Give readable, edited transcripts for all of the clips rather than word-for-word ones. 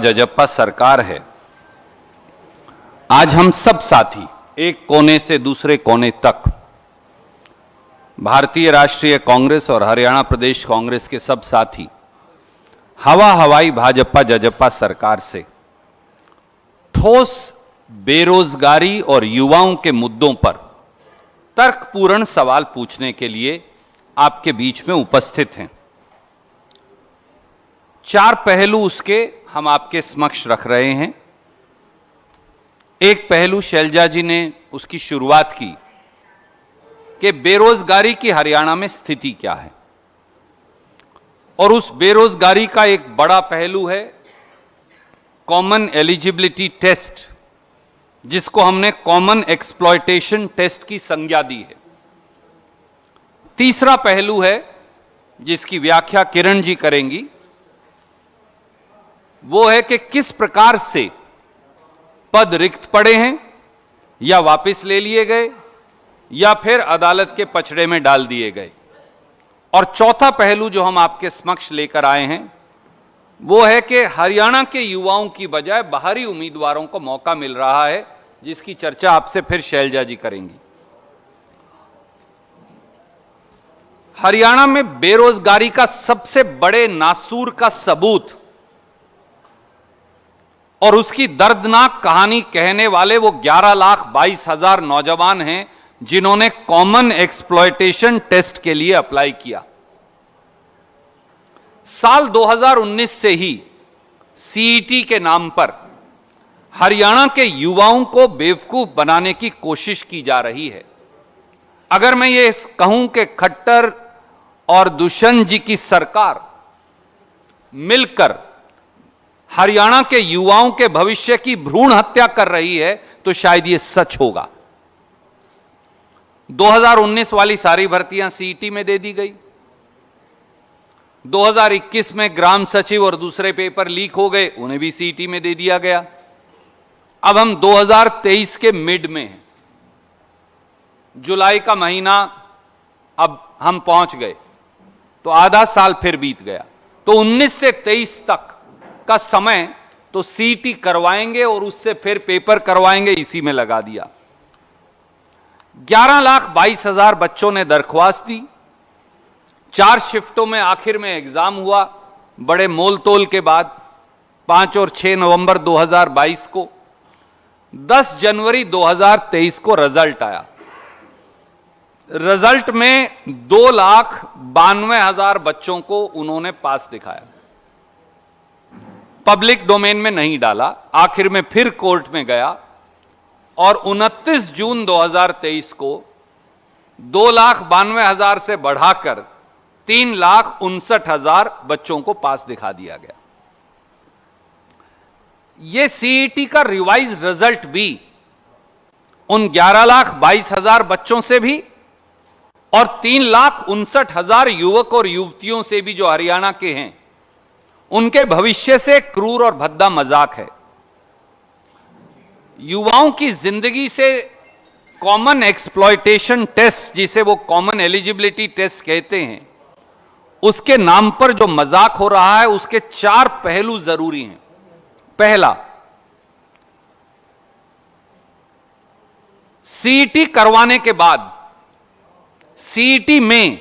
जजप्पा सरकार है। आज हम सब साथी एक कोने से दूसरे कोने तक भारतीय राष्ट्रीय कांग्रेस और हरियाणा प्रदेश कांग्रेस के सब साथी हवा हवाई भाजपा जजप्पा सरकार से ठोस बेरोजगारी और युवाओं के मुद्दों पर तर्कपूर्ण सवाल पूछने के लिए आपके बीच में उपस्थित हैं। चार पहलू उसके हम आपके समक्ष रख रहे हैं। एक पहलू शैलजा जी ने उसकी शुरुआत की कि बेरोजगारी की हरियाणा में स्थिति क्या है, और उस बेरोजगारी का एक बड़ा पहलू है कॉमन एलिजिबिलिटी टेस्ट, जिसको हमने कॉमन एक्सप्लॉयटेशन टेस्ट की संज्ञा दी है। तीसरा पहलू है जिसकी व्याख्या किरण जी करेंगी, वो है कि किस प्रकार से पद रिक्त पड़े हैं या वापस ले लिए गए या फिर अदालत के पचड़े में डाल दिए गए। और चौथा पहलू जो हम आपके समक्ष लेकर आए हैं वो है कि हरियाणा के युवाओं की बजाय बाहरी उम्मीदवारों को मौका मिल रहा है, जिसकी चर्चा आपसे फिर शैलजा जी करेंगी। हरियाणा में बेरोजगारी का सबसे बड़े नासूर का सबूत और उसकी दर्दनाक कहानी कहने वाले वो 11,22,000 नौजवान हैं जिन्होंने कॉमन एक्सप्लॉयटेशन टेस्ट के लिए अप्लाई किया। साल 2019 से ही सीईटी के नाम पर हरियाणा के युवाओं को बेवकूफ बनाने की कोशिश की जा रही है। अगर मैं ये कहूं कि खट्टर और दुष्यंत जी की सरकार मिलकर हरियाणा के युवाओं के भविष्य की भ्रूण हत्या कर रही है तो शायद ये सच होगा। 2019 वाली सारी भर्तियां सीईटी में दे दी गई। 2021 में ग्राम सचिव और दूसरे पेपर लीक हो गए, उन्हें भी सीईटी में दे दिया गया। अब हम 2023 के मिड में हैं, जुलाई का महीना अब हम पहुंच गए, तो आधा साल फिर बीत गया। तो 19 से 23 तक का समय तो सीईटी करवाएंगे और उससे फिर पेपर करवाएंगे, इसी में लगा दिया। 11,22,000 बच्चों ने दरख्वास्त दी। 4 शिफ्टों में आखिर में एग्जाम हुआ, बड़े मोल तोल के बाद 5 और 6 नवंबर 2022 को। 10 जनवरी 2023 को रिजल्ट आया। रिजल्ट में 2,92,000 बच्चों को उन्होंने पास दिखाया। पब्लिक डोमेन में नहीं डाला, आखिर में फिर कोर्ट में गया और 29 जून 2023 को 2,92,000 से बढ़ाकर 3,59,000 बच्चों को पास दिखा दिया गया। यह सीईटी का रिवाइज रिजल्ट भी उन 11,22,000 बच्चों से भी और 3,59,000 युवक और युवतियों से भी जो हरियाणा के हैं, उनके भविष्य से क्रूर और भद्दा मजाक है। युवाओं की जिंदगी से कॉमन एक्सप्लॉयटेशन टेस्ट, जिसे वो कॉमन एलिजिबिलिटी टेस्ट कहते हैं, उसके नाम पर जो मजाक हो रहा है, उसके 4 पहलू जरूरी हैं। पहला, सीईटी करवाने के बाद सीईटी में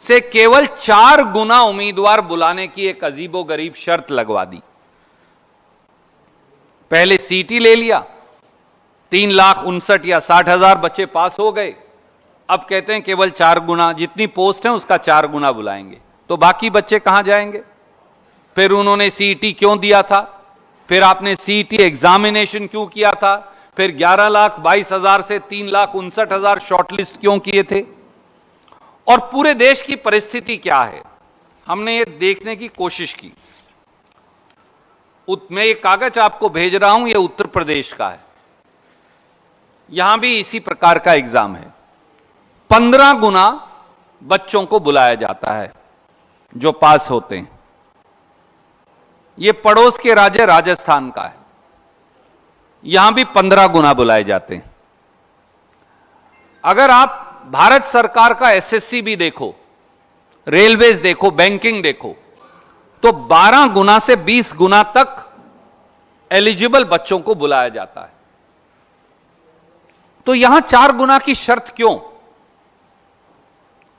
से केवल 4 गुना उम्मीदवार बुलाने की एक अजीबोगरीब शर्त लगवा दी। पहले सीईटी ले लिया, 3,59,000 या 60,000 बच्चे पास हो गए। अब कहते हैं केवल 4 गुना, जितनी पोस्ट है उसका 4 गुना बुलाएंगे। तो बाकी बच्चे कहां जाएंगे? फिर उन्होंने सीईटी क्यों दिया था? फिर आपने सीईटी एग्जामिनेशन क्यों किया था? फिर 11,22,000 से 3,59,000 शॉर्टलिस्ट क्यों किए थे? और पूरे देश की परिस्थिति क्या है, हमने ये देखने की कोशिश की। मैं ये कागज आपको भेज रहा हूं, ये उत्तर प्रदेश का है। यहां भी इसी प्रकार का एग्जाम है। 15 गुना बच्चों को बुलाया जाता है जो पास होते हैं। ये पड़ोस के राज्य राजस्थान का है, यहां भी 15 गुना बुलाए जाते हैं। अगर आप भारत सरकार का एसएससी भी देखो, रेलवेज देखो, बैंकिंग देखो, तो 12 गुना से 20 गुना तक एलिजिबल बच्चों को बुलाया जाता है। तो यहां 4 गुना की शर्त क्यों?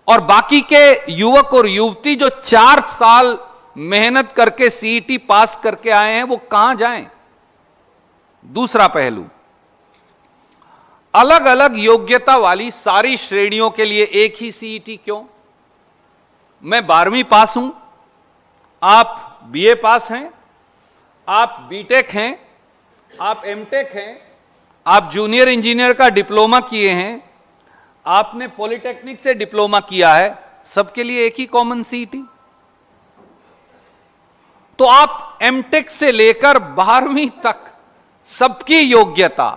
और बाकी के युवक और युवती जो 4 साल मेहनत करके सीईटी पास करके आए हैं, वो कहां जाएं? दूसरा पहलू, अलग अलग योग्यता वाली सारी श्रेणियों के लिए एक ही सीईटी क्यों? मैं 12वीं पास हूं, आप बीए पास हैं, आप बीटेक हैं, आप एमटेक हैं, आप जूनियर इंजीनियर का डिप्लोमा किए हैं, आपने पॉलिटेक्निक से डिप्लोमा किया है, सबके लिए एक ही कॉमन सीईटी। तो आप एमटेक से लेकर 12वीं तक सबकी योग्यता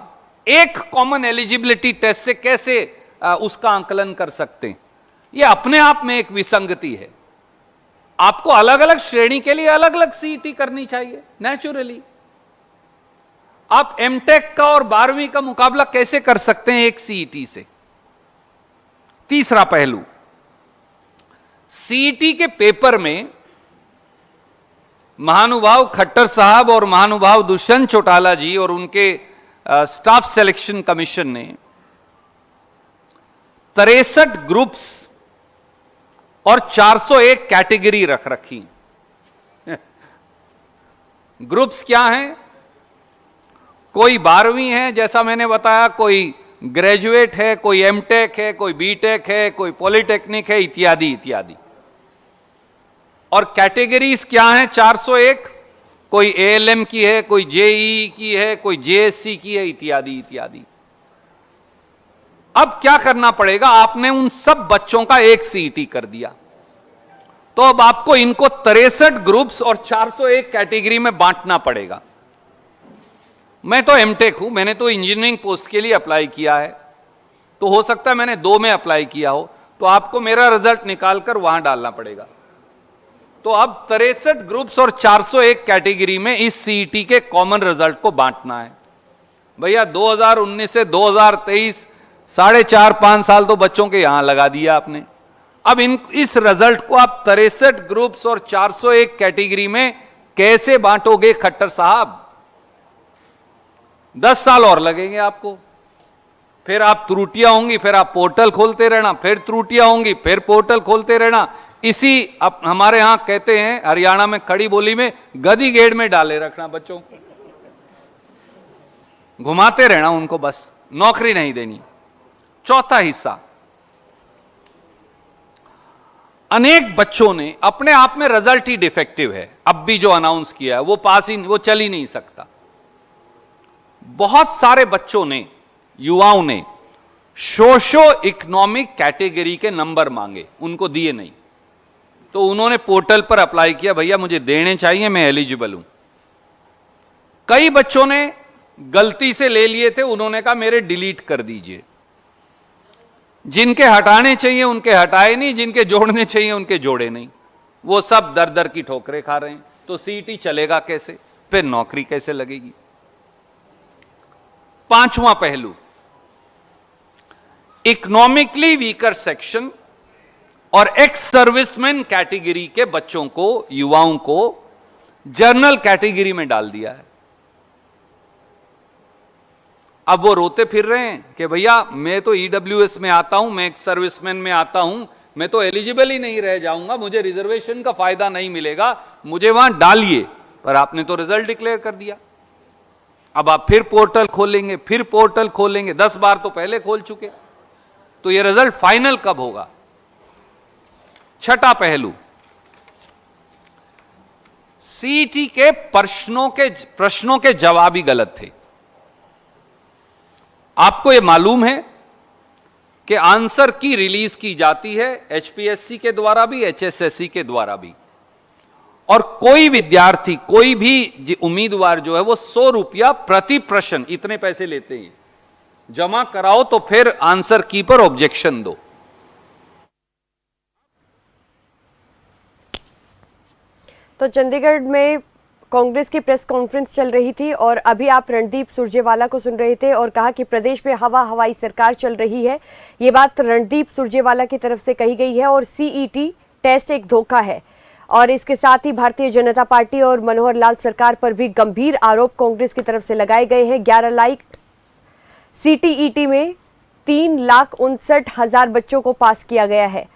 एक कॉमन एलिजिबिलिटी टेस्ट से कैसे उसका आंकलन कर सकते हैं? यह अपने आप में एक विसंगति है। आपको अलग अलग श्रेणी के लिए अलग अलग सीईटी करनी चाहिए नेचुरली। आप एमटेक का और 12वीं का मुकाबला कैसे कर सकते हैं एक सीईटी से? तीसरा पहलू, सीईटी के पेपर में महानुभाव खट्टर साहब और महानुभाव दुष्यंत चौटाला जी और उनके स्टाफ सिलेक्शन कमीशन ने 63 ग्रुप्स और 401 कैटेगरी रख रखी। ग्रुप्स क्या हैं? कोई 12वीं है जैसा मैंने बताया, कोई ग्रेजुएट है, कोई एमटेक है, कोई बीटेक है, कोई पॉलिटेक्निक है, इत्यादि इत्यादि। और कैटेगरीज क्या हैं? 401, कोई एएलएम की है, कोई जेईई की है, कोई जेएससी की है, इत्यादि इत्यादि। अब क्या करना पड़ेगा? आपने उन सब बच्चों का एक सीईटी कर दिया, तो अब आपको इनको 63 ग्रुप्स और 401 कैटेगरी में बांटना पड़ेगा। मैं तो एमटेक हूं, मैंने तो इंजीनियरिंग पोस्ट के लिए अप्लाई किया है, तो हो सकता है मैंने 2 में अप्लाई किया हो, तो आपको मेरा रिजल्ट निकालकर वहां डालना पड़ेगा। तो अब 63 ग्रुप्स और 401 कैटेगरी में इस सीईटी के कॉमन रिजल्ट को बांटना है। भैया 2019 से 2023 4.5 साल तो बच्चों के यहां लगा दिया आपने। अब इस रिजल्ट को आप 63 ग्रुप्स और 401 कैटेगरी में कैसे बांटोगे खट्टर साहब? 10 साल और लगेंगे आपको। फिर आप त्रुटियां होंगी, फिर आप पोर्टल खोलते रहना, फिर त्रुटियां होंगी, फिर पोर्टल खोलते रहना। इसी हमारे यहां कहते हैं हरियाणा में खड़ी बोली में, गधी गेड़ में डाले रखना बच्चों को, घुमाते रहना उनको, बस नौकरी नहीं देनी। चौथा हिस्सा, अनेक बच्चों ने अपने आप में रिजल्ट ही डिफेक्टिव है, अब भी जो अनाउंस किया है वो पास ही, वो चल ही नहीं सकता। बहुत सारे बच्चों ने, युवाओं ने सोशो इकोनॉमिक कैटेगरी के नंबर मांगे, उनको दिए नहीं, तो उन्होंने पोर्टल पर अप्लाई किया, भैया मुझे देने चाहिए, मैं एलिजिबल हूं। कई बच्चों ने गलती से ले लिए थे, उन्होंने कहा मेरे डिलीट कर दीजिए। जिनके हटाने चाहिए उनके हटाए नहीं, जिनके जोड़ने चाहिए उनके जोड़े नहीं। वो सब दर दर की ठोकरें खा रहे हैं। तो सीईटी चलेगा कैसे? फिर नौकरी कैसे लगेगी? पांचवां पहलू, इकोनॉमिकली वीकर सेक्शन और एक्स सर्विसमैन कैटेगरी के बच्चों को, युवाओं को जनरल कैटेगरी में डाल दिया है। अब वो रोते फिर रहे हैं कि भैया मैं तो ईडब्ल्यूएस में आता हूं, मैं एक्स सर्विसमैन में आता हूं, मैं तो एलिजिबल ही नहीं रह जाऊंगा, मुझे रिजर्वेशन का फायदा नहीं मिलेगा, मुझे वहां डालिए। पर आपने तो रिजल्ट डिक्लेयर कर दिया। अब आप फिर पोर्टल खोलेंगे, फिर पोर्टल खोलेंगे, 10 बार तो पहले खोल चुके, तो ये रिजल्ट फाइनल कब होगा? छठा पहलू, सीईटी के प्रश्नों के जवाब ही गलत थे। आपको यह मालूम है कि आंसर की रिलीज की जाती है एचपीएससी के द्वारा भी, एचएसएससी के द्वारा भी, और कोई विद्यार्थी, कोई भी उम्मीदवार जो है वो 100 रुपया प्रति प्रश्न, इतने पैसे लेते हैं, जमा कराओ तो फिर आंसर की पर ऑब्जेक्शन दो। तो चंडीगढ़ में कांग्रेस की प्रेस कॉन्फ्रेंस चल रही थी और अभी आप रणदीप सुरजेवाला को सुन रहे थे और कहा कि प्रदेश में हवाई सरकार चल रही है। ये बात रणदीप सुरजेवाला की तरफ से कही गई है और सीईटी टेस्ट एक धोखा है। और इसके साथ ही भारतीय जनता पार्टी और मनोहर लाल सरकार पर भी गंभीर आरोप कांग्रेस की तरफ से लगाए गए हैं। 11 लाख CTET में 3,59,000 बच्चों को पास किया गया है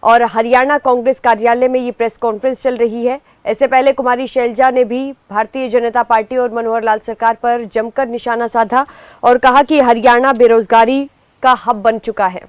और हरियाणा कांग्रेस कार्यालय में ये प्रेस कॉन्फ्रेंस चल रही है। इससे पहले कुमारी शैलजा ने भी भारतीय जनता पार्टी और मनोहर लाल सरकार पर जमकर निशाना साधा और कहा कि हरियाणा बेरोजगारी का हब बन चुका है।